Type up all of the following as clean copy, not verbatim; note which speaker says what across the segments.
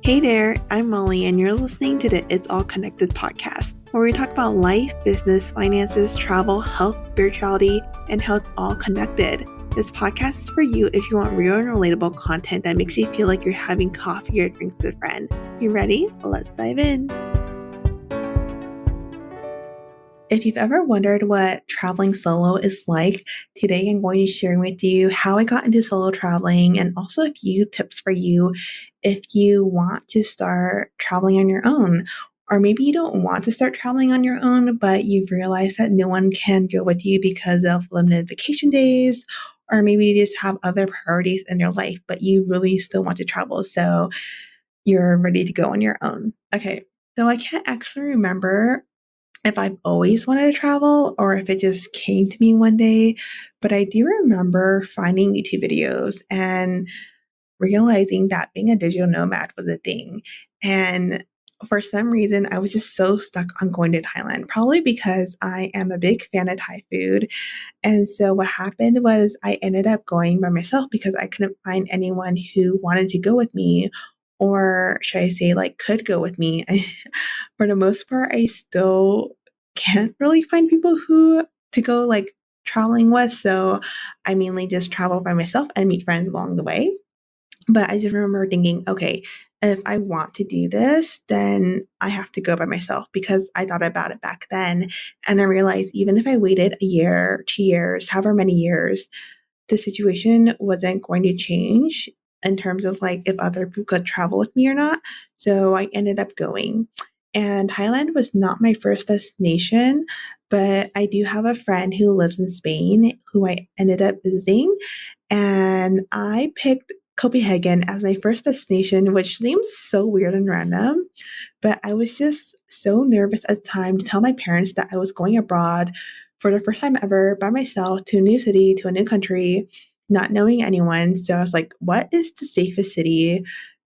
Speaker 1: Hey there, I'm Molly, and you're listening to the It's All Connected podcast, where we talk about life, business, finances, travel, health, spirituality, and how it's all connected. This podcast is for you if you want real and relatable content that makes you feel like you're having coffee or drinks with a friend. You ready? Let's dive in. If you've ever wondered what traveling solo is like, today I'm going to share with you how I got into solo traveling and also a few tips for you if you want to start traveling on your own. Or maybe you don't want to start traveling on your own, but you've realized that no one can go with you because of limited vacation days, or maybe you just have other priorities in your life, but you really still want to travel. So you're ready to go on your own. Okay. So I can't actually remember if I've always wanted to travel or if it just came to me one day, but I do remember finding YouTube videos and realizing that being a digital nomad was a thing. And for some reason, I was just so stuck on going to Thailand, probably because I am a big fan of Thai food. And so what happened was I ended up going by myself because I couldn't find anyone who wanted to go with me, or should I say, like, could go with me. For the most part, I still can't really find people who to go like traveling with. So I mainly just travel by myself and meet friends along the way. But I just remember thinking, okay, if I want to do this, then I have to go by myself because I thought about it back then. And I realized even if I waited a year, 2 years, however many years, the situation wasn't going to change in terms of like if other people could travel with me or not. So I ended up going. And Thailand was not my first destination, but I do have a friend who lives in Spain who I ended up visiting. And I picked Copenhagen as my first destination, which seems so weird and random. But I was just so nervous at the time to tell my parents that I was going abroad for the first time ever by myself to a new city, to a new country, not knowing anyone. So I was like, what is the safest city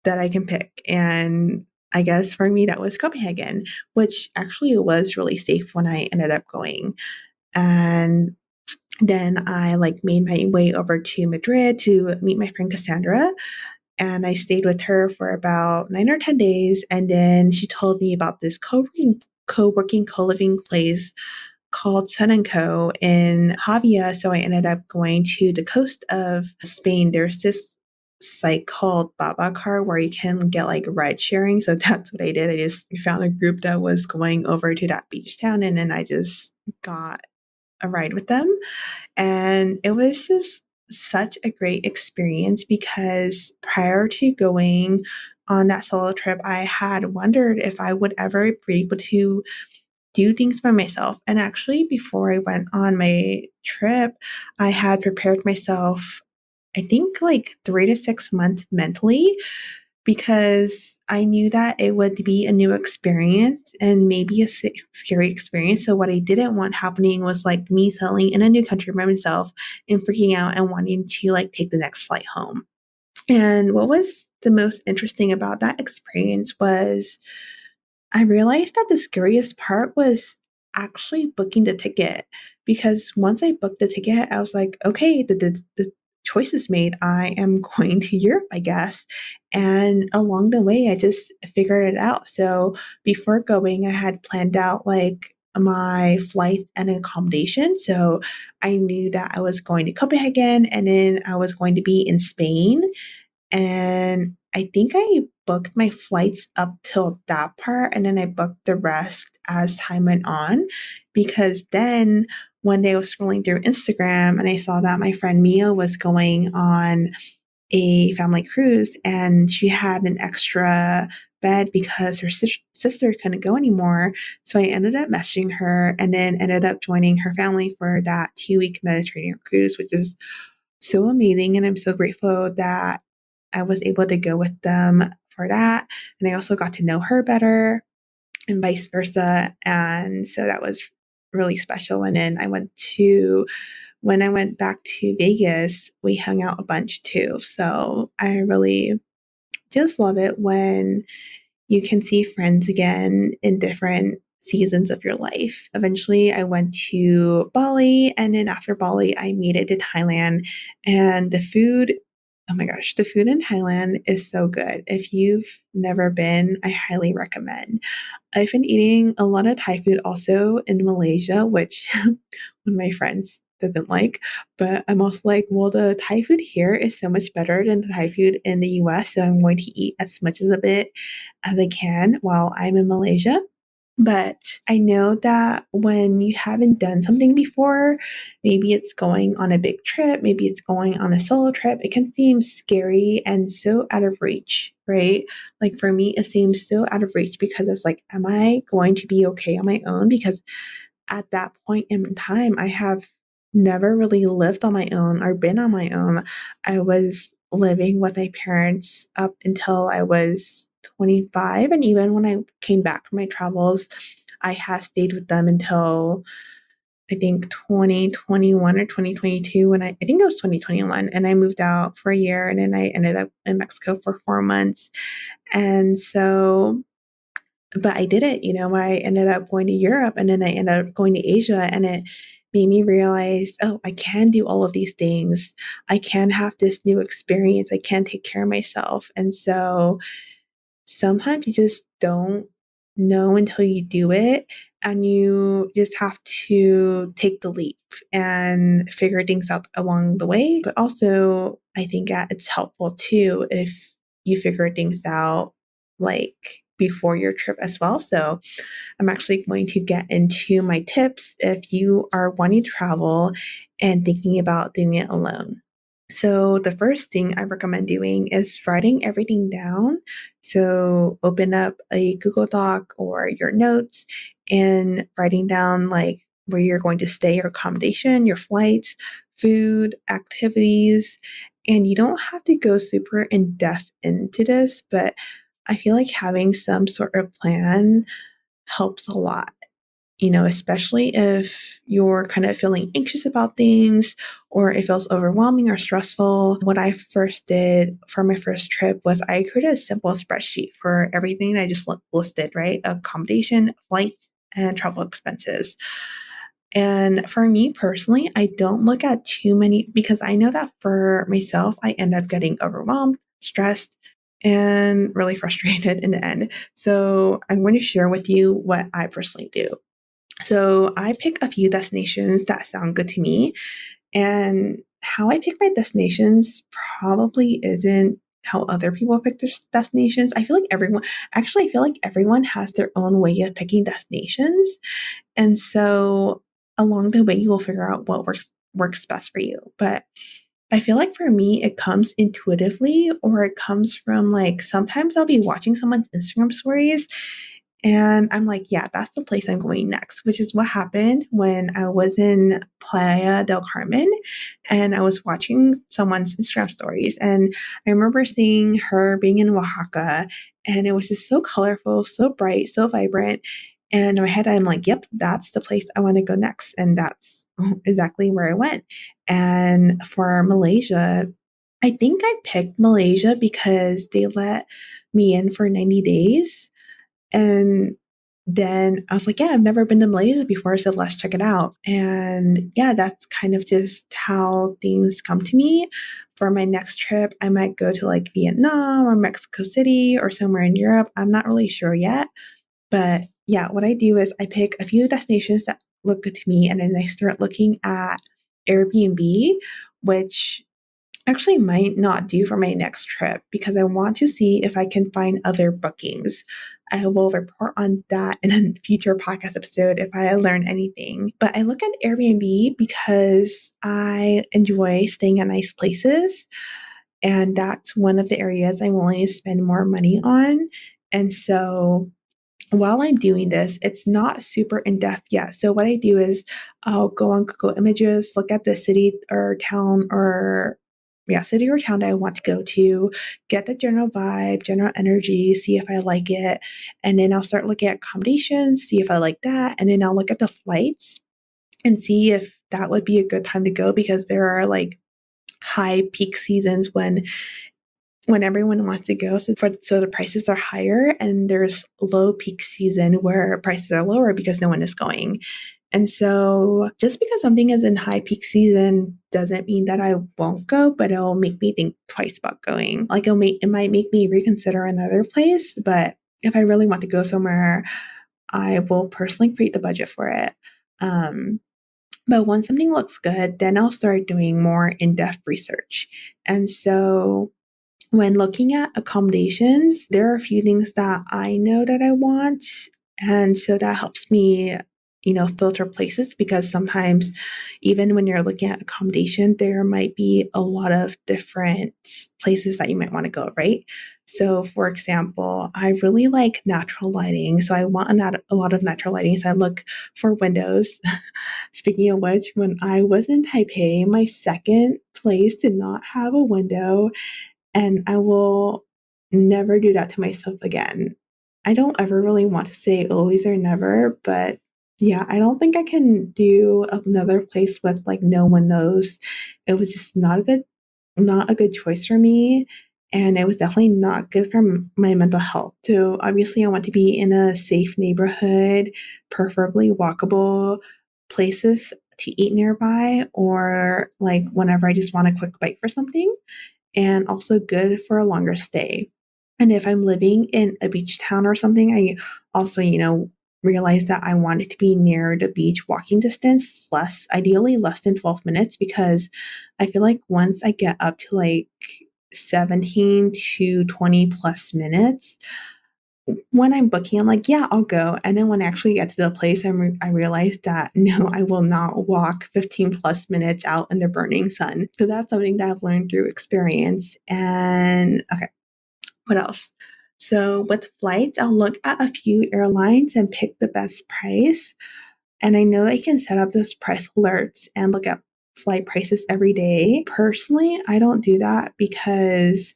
Speaker 1: that I can pick? And I guess for me, that was Copenhagen, which actually was really safe when I ended up going. And then I like made my way over to Madrid to meet my friend Cassandra, and I stayed with her for about 9 or 10 days. And then she told me about this co-living place called Sun and Co in Javia. So I ended up going to the coast of Spain. There's this site called Car where you can get like ride sharing. So that's what I did. I just found a group that was going over to that beach town, and then I just got a ride with them. And it was just such a great experience because prior to going on that solo trip, I had wondered if I would ever be able to do things by myself. And actually, before I went on my trip, I had prepared myself, I think like 3 to 6 months mentally, because I knew that it would be a new experience and maybe a scary experience. So what I didn't want happening was like me settling in a new country by myself and freaking out and wanting to like take the next flight home. And what was the most interesting about that experience was I realized that the scariest part was actually booking the ticket, because once I booked the ticket, I was like, okay, the choice is made. I am going to Europe, I guess. And along the way, I just figured it out. So before going, I had planned out like my flight and accommodation. So I knew that I was going to Copenhagen and then I was going to be in Spain, and I think I booked my flights up till that part, and then I booked the rest as time went on. Because then one day I was scrolling through Instagram and I saw that my friend Mia was going on a family cruise and she had an extra bed because her sister couldn't go anymore. So I ended up messaging her and then ended up joining her family for that 2 week Mediterranean cruise, which is so amazing. And I'm so grateful that I was able to go with them for that. And I also got to know her better and vice versa. And so that was really special. And then when I went back to Vegas, we hung out a bunch too. So I really just love it when you can see friends again in different seasons of your life. Eventually, I went to Bali, and then after Bali, I made it to Thailand. And the food Oh my gosh, the food in Thailand is so good. If you've never been, I highly recommend. I've been eating a lot of Thai food also in Malaysia, which one of my friends doesn't like. But I'm also like, well, the Thai food here is so much better than the Thai food in the US. So I'm going to eat as much of it as I can while I'm in Malaysia. But I know that when you haven't done something before, maybe it's going on a big trip, maybe it's going on a solo trip, it can seem scary and so out of reach, right? Like for me, it seems so out of reach because it's like, am I going to be okay on my own? Because at that point in time, I have never really lived on my own or been on my own. I was living with my parents up until I was 25. And even when I came back from my travels, I had stayed with them until I think 2021 or 2022 when I think it was 2021 and I moved out for a year and then I ended up in Mexico for 4 months. And so but I did it, I ended up going to Europe and then I ended up going to Asia and it made me realize, oh, I can do all of these things. I can have this new experience. I can take care of myself. And so sometimes you just don't know until you do it. And you just have to take the leap and figure things out along the way. But also, I think that it's helpful too if you figure things out like before your trip as well. So, I'm actually going to get into my tips if you are wanting to travel and thinking about doing it alone. So, the first thing I recommend doing is writing everything down. So, open up a Google Doc or your notes and writing down like where you're going to stay, your accommodation, your flights, food, activities. And you don't have to go super in depth into this, but I feel like having some sort of plan helps a lot, especially if you're kind of feeling anxious about things or it feels overwhelming or stressful. What I first did for my first trip was I created a simple spreadsheet for everything that I just listed, right? Accommodation, flights, and travel expenses. And for me personally, I don't look at too many because I know that for myself, I end up getting overwhelmed, stressed, and really frustrated in the end. So I'm going to share with you what I personally do. So I pick a few destinations that sound good to me. And how I pick my destinations probably isn't how other people pick their destinations. I feel like everyone has their own way of picking destinations. And so along the way, you will figure out what works best for you. But I feel like for me, it comes intuitively or it comes from like sometimes I'll be watching someone's Instagram stories and I'm like, yeah, that's the place I'm going next, which is what happened when I was in Playa del Carmen and I was watching someone's Instagram stories. And I remember seeing her being in Oaxaca and it was just so colorful, so bright, so vibrant. And in my head, I'm like, yep, that's the place I want to go next. And that's exactly where I went. And for Malaysia, I think I picked Malaysia because they let me in for 90 days. And then I was like, yeah, I've never been to Malaysia before, so let's check it out. And yeah, that's kind of just how things come to me. For my next trip, I might go to like Vietnam or Mexico City or somewhere in Europe. I'm not really sure yet. But yeah, what I do is I pick a few destinations that look good to me and then I start looking at Airbnb, which actually might not do for my next trip because I want to see if I can find other bookings. I will report on that in a future podcast episode if I learn anything. But I look at Airbnb because I enjoy staying at nice places. And that's one of the areas I'm willing to spend more money on. And so while I'm doing this, it's not super in depth yet. So what I do is I'll go on Google Images, look at the city or town that I want to go to, get the general vibe, general energy, see if I like it. And then I'll start looking at accommodations, see if I like that. And then I'll look at the flights and see if that would be a good time to go because there are like high peak seasons when everyone wants to go. So the prices are higher and there's low peak season where prices are lower because no one is going. And so just because something is in high peak season doesn't mean that I won't go, but it'll make me think twice about going. Like it might make me reconsider another place, but if I really want to go somewhere, I will personally create the budget for it. Um, but once something looks good, then I'll start doing more in-depth research. And so when looking at accommodations, there are a few things that I know that I want. And so that helps me, filter places because sometimes even when you're looking at accommodation, there might be a lot of different places that you might want to go, right? So for example, I really like natural lighting. So I want a lot of natural lighting. So I look for windows. Speaking of which, when I was in Taipei, my second place did not have a window and I will never do that to myself again. I don't ever really want to say always or never, but yeah, I don't think I can do another place with like no one knows. It was just not a good choice for me. And it was definitely not good for my mental health. So obviously I want to be in a safe neighborhood, preferably walkable places to eat nearby, or like whenever I just want a quick bite for something, and also good for a longer stay. And if I'm living in a beach town or something, I also, realize that I want it to be near the beach walking distance, ideally less than 12 minutes, because I feel like once I get up to like 17 to 20 plus minutes, when I'm booking, I'm like, yeah, I'll go. And then when I actually get to the place, I realize that no, I will not walk 15 plus minutes out in the burning sun. So that's something that I've learned through experience. And okay, what else? So with flights, I'll look at a few airlines and pick the best price. And I know that you can set up those price alerts and look at flight prices every day. Personally, I don't do that because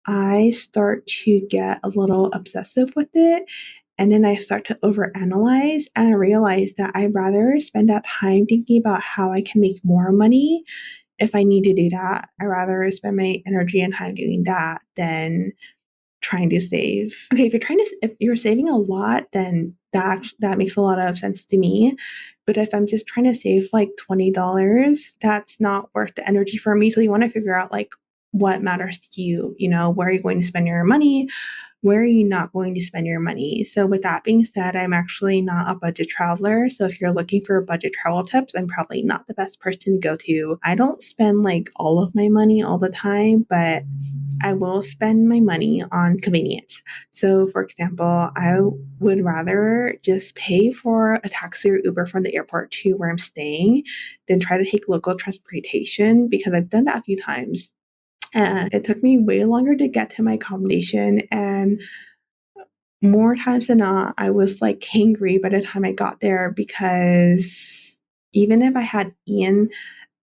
Speaker 1: I start to get a little obsessive with it. And then I start to overanalyze and I realize that I'd rather spend that time thinking about how I can make more money if I need to do that. I'd rather spend my energy and time doing that than trying to save. Okay, if you're saving a lot, then that makes a lot of sense to me. But if I'm just trying to save like $20, that's not worth the energy for me. So you want to figure out like what matters to you, where are you going to spend your money? Where are you not going to spend your money? So with that being said, I'm actually not a budget traveler. So if you're looking for budget travel tips, I'm probably not the best person to go to. I don't spend like all of my money all the time, but I will spend my money on convenience. So, for example, I would rather just pay for a taxi or Uber from the airport to where I'm staying than try to take local transportation because I've done that a few times. And it took me way longer to get to my accommodation. And more times than not, I was like hangry by the time I got there because even if I had Ian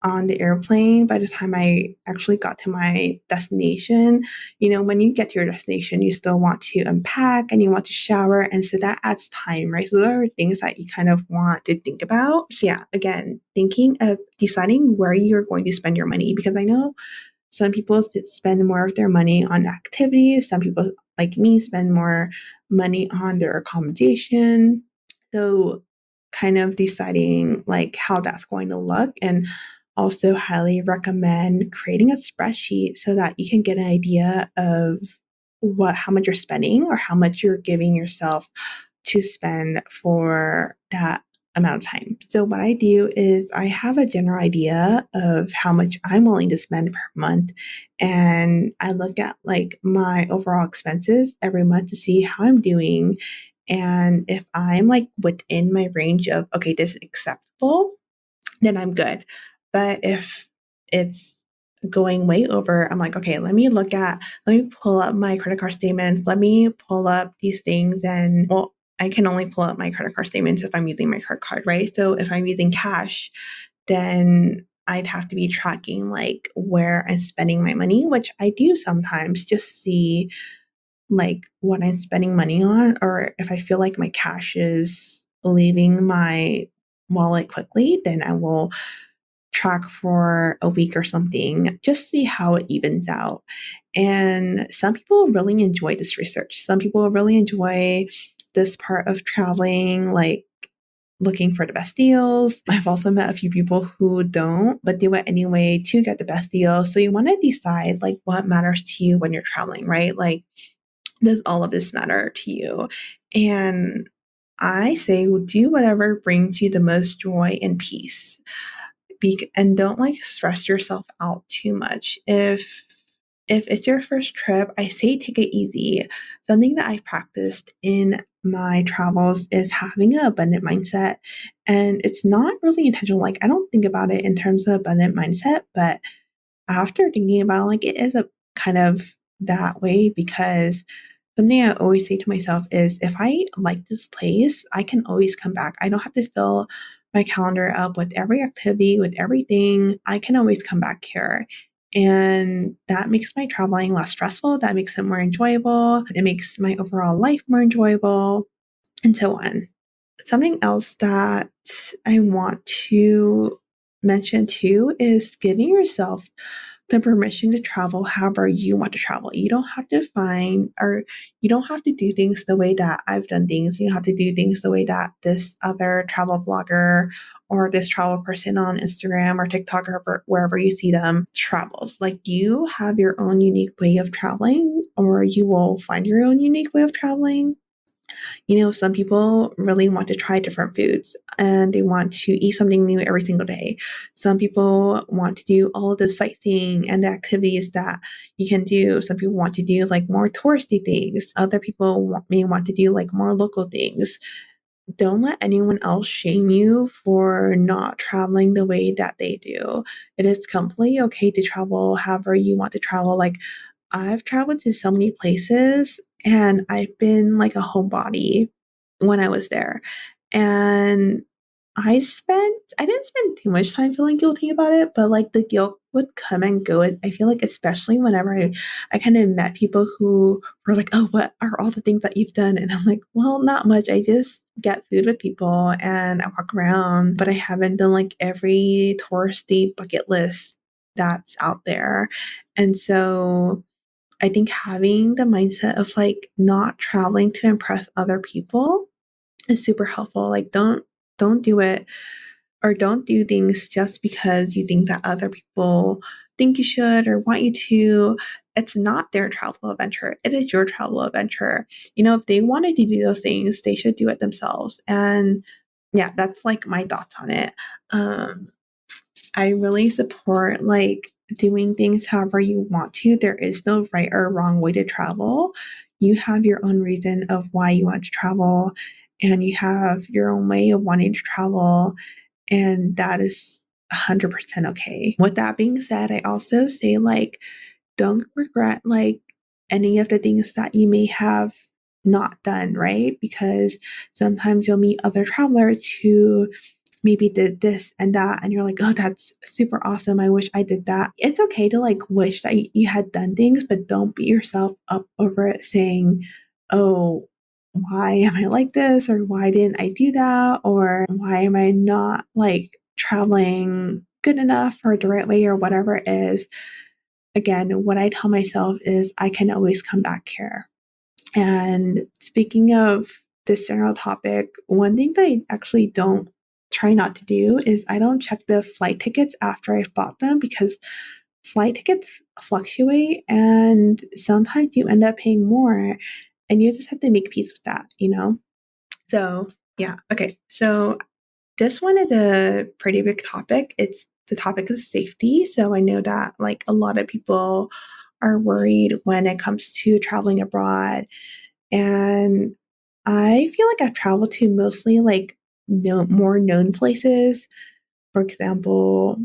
Speaker 1: on the airplane, by the time I actually got to my destination, when you get to your destination, you still want to unpack and you want to shower. And so that adds time, right? So those are things that you kind of want to think about. So yeah, again, thinking of deciding where you're going to spend your money, because I know some people spend more of their money on activities. Some people, like me, spend more money on their accommodation. So kind of deciding like how that's going to look, and also highly recommend creating a spreadsheet so that you can get an idea of how much you're spending or how much you're giving yourself to spend for that amount of time. So what I do is I have a general idea of how much I'm willing to spend per month, and I look at like my overall expenses every month to see how I'm doing, and if I'm like within my range of okay, this is acceptable, then I'm good. But if it's going way over, I'm like, okay, let me pull up my credit card statements. Let me pull up these things. And well, I can only pull up my credit card statements if I'm using my credit card, right? So if I'm using cash, then I'd have to be tracking like where I'm spending my money, which I do sometimes just to see like what I'm spending money on, or if I feel like my cash is leaving my wallet quickly, then I will track for a week or something, just see how it evens out. And some people really enjoy this research. Some people really enjoy this part of traveling, like looking for the best deals. I've also met a few people who don't, but do it anyway to get the best deals. So you want to decide like what matters to you when you're traveling, right? Like, does all of this matter to you? And I say, well, do whatever brings you the most joy and peace. And don't like stress yourself out too much. If it's your first trip, I say take it easy. Something that I've practiced in my travels is having an abundant mindset. And it's not really intentional. Like, I don't think about it in terms of abundant mindset, but after thinking about it, like, it is a kind of that way because something I always say to myself is if I like this place, I can always come back. I don't have to fill my calendar up with every activity, with everything. I can always come back here. And that makes my traveling less stressful. That makes it more enjoyable. It makes my overall life more enjoyable, and so on. Something else that I want to mention too is giving yourself the permission to travel however you want to travel. You don't have to find or you don't have to do things the way that I've done things. You don't have to do things the way that this other travel blogger or this travel person on Instagram or TikTok or wherever you see them travels. Like, you have your own unique way of traveling, or you will find your own unique way of traveling. Some people really want to try different foods and they want to eat something new every single day. Some people want to do all of the sightseeing and the activities that you can do. Some people want to do like more touristy things. Other people may want to do like more local things. Don't let anyone else shame you for not traveling the way that they do. It is completely okay to travel however you want to travel. Like, I've traveled to so many places and I've been like a homebody when I was there. And I didn't spend too much time feeling guilty about it, but like the guilt would come and go. I feel like, especially whenever I kind of met people who were like, oh, what are all the things that you've done? And I'm like, well, not much. I just get food with people and I walk around, but I haven't done like every touristy bucket list that's out there. And so I think having the mindset of like not traveling to impress other people is super helpful. Like, don't do it or don't do things just because you think that other people think you should or want you to. It's not their travel adventure. It is your travel adventure. If they wanted to do those things, they should do it themselves. And yeah, that's like my thoughts on it. I really support like doing things however you want to. There is no right or wrong way to travel. You have your own reason of why you want to travel, and you have your own way of wanting to travel, and that is 100% okay. With that being said, I also say like don't regret like any of the things that you may have not done, right? Because sometimes you'll meet other travelers who maybe did this and that, and you're like, oh, that's super awesome. I wish I did that. It's okay to like wish that you had done things, but don't beat yourself up over it saying, oh, why am I like this? Or why didn't I do that? Or why am I not like traveling good enough or the right way or whatever it is. Again, what I tell myself is I can always come back here. And speaking of this general topic, one thing that I actually don't try not to do is I don't check the flight tickets after I've bought them because flight tickets fluctuate and sometimes you end up paying more and you just have to make peace with that. So, yeah. Okay. So, this one is a pretty big topic. It's the topic of safety. So, I know that like a lot of people are worried when it comes to traveling abroad, and I feel like I've traveled to mostly like more known places. For example,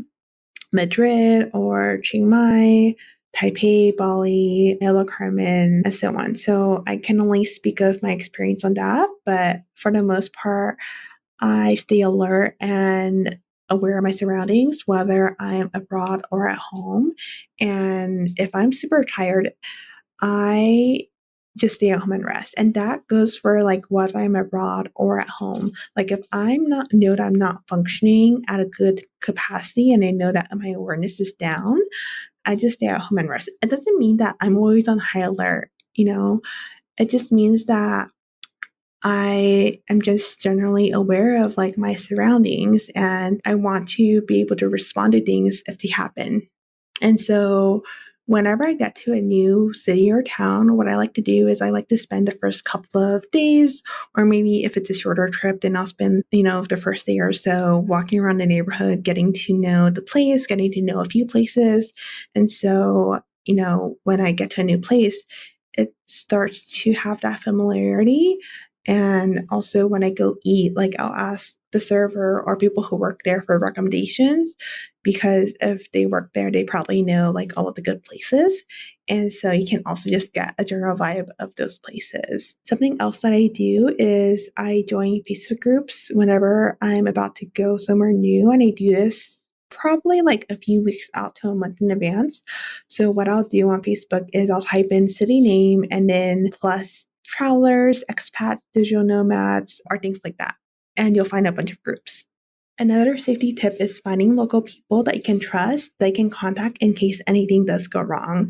Speaker 1: Madrid or Chiang Mai, Taipei, Bali, Isla Carmen, and so on. So I can only speak of my experience on that. But for the most part, I stay alert and aware of my surroundings, whether I'm abroad or at home. And if I'm super tired, I just stay at home and rest. And that goes for like whether I'm abroad or at home. Like if I'm not functioning at a good capacity and I know that my awareness is down, I just stay at home and rest. It doesn't mean that I'm always on high alert. It just means that I am just generally aware of like my surroundings and I want to be able to respond to things if they happen. And so whenever I get to a new city or town, what I like to do is I like to spend the first couple of days, or maybe if it's a shorter trip, then I'll spend, the first day or so walking around the neighborhood, getting to know the place, getting to know a few places. And so, when I get to a new place, it starts to have that familiarity. And also when I go eat, like I'll ask the server or people who work there for recommendations because if they work there, they probably know like all of the good places. And so you can also just get a general vibe of those places. Something else that I do is I join Facebook groups whenever I'm about to go somewhere new. And I do this probably like a few weeks out to a month in advance. So what I'll do on Facebook is I'll type in city name and then plus travelers, expats, digital nomads, or things like that. And you'll find a bunch of groups. Another safety tip is finding local people that you can trust, that you can contact in case anything does go wrong.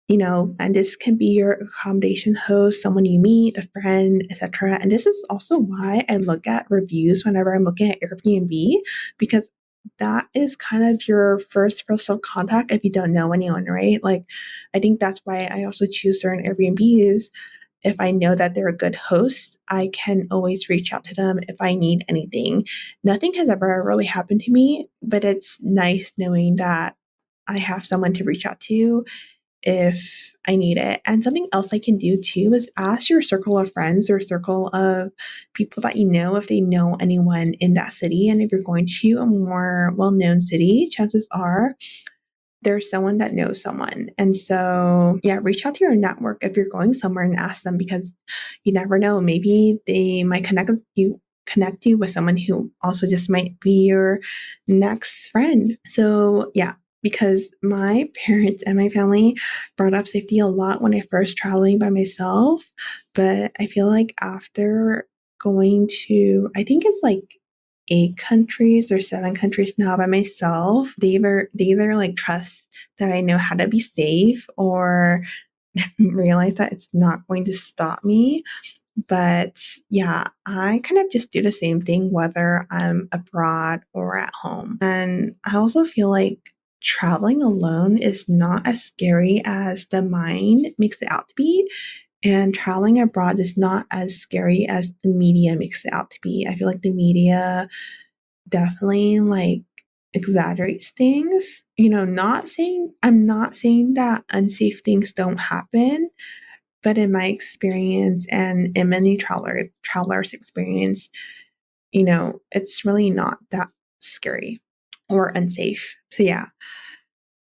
Speaker 1: And this can be your accommodation host, someone you meet, a friend, etc. And this is also why I look at reviews whenever I'm looking at Airbnb, because that is kind of your first personal contact if you don't know anyone, right? Like, I think that's why I also choose certain Airbnbs. If I know that they're a good host, I can always reach out to them if I need anything. Nothing has ever really happened to me, but it's nice knowing that I have someone to reach out to if I need it. And something else I can do too is ask your circle of friends or circle of people that you know if they know anyone in that city. And if you're going to a more well known city, chances are there's someone that knows someone. And so, yeah, reach out to your network if you're going somewhere and ask them because you never know. Maybe they might connect you with someone who also just might be your next friend. So, yeah, because my parents and my family brought up safety a lot when I first traveling by myself, but I feel like after going to, I think it's like 8 countries or 7 countries now by myself, they either like trust that I know how to be safe or realize that it's not going to stop me. But yeah, I kind of just do the same thing whether I'm abroad or at home. And I also feel like traveling alone is not as scary as the mind makes it out to be. And traveling abroad is not as scary as the media makes it out to be. I feel like the media definitely like exaggerates things. I'm not saying that unsafe things don't happen, but in my experience and in many travelers' experience, it's really not that scary or unsafe. So yeah.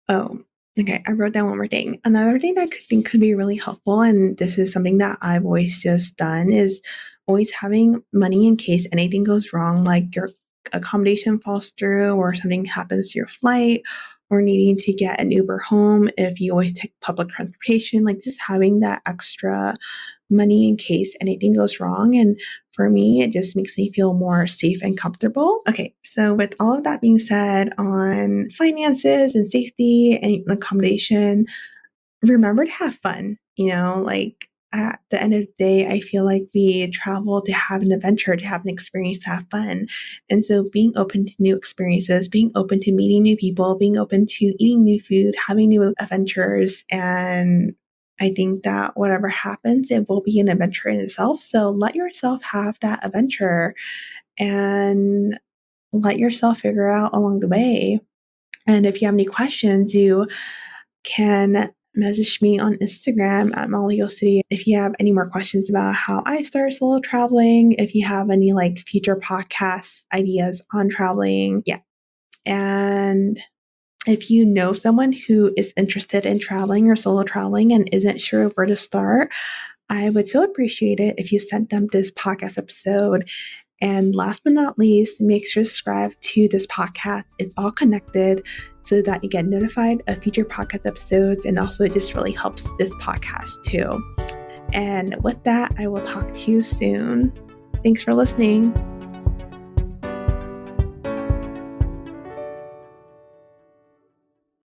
Speaker 1: Oh, okay. I wrote down one more thing. Another thing that I think could be really helpful, and this is something that I've always just done, is always having money in case anything goes wrong, like your accommodation falls through or something happens to your flight or needing to get an Uber home if you always take public transportation, like just having that extra money in case anything goes wrong. And for me, it just makes me feel more safe and comfortable. Okay, so with all of that being said on finances and safety and accommodation, remember to have fun. Like at the end of the day, I feel like we travel to have an adventure, to have an experience, to have fun. And so being open to new experiences, being open to meeting new people, being open to eating new food, having new adventures. And I think that whatever happens, it will be an adventure in itself. So let yourself have that adventure and let yourself figure out along the way. And if you have any questions, you can message me on Instagram at Molly City. If you have any more questions about how I started solo traveling, if you have any like future podcast ideas on traveling, yeah. And if you know someone who is interested in traveling or solo traveling and isn't sure where to start, I would so appreciate it if you sent them this podcast episode. And last but not least, make sure to subscribe to this podcast. It's all connected so that you get notified of future podcast episodes. And also, it just really helps this podcast too. And with that, I will talk to you soon. Thanks for listening.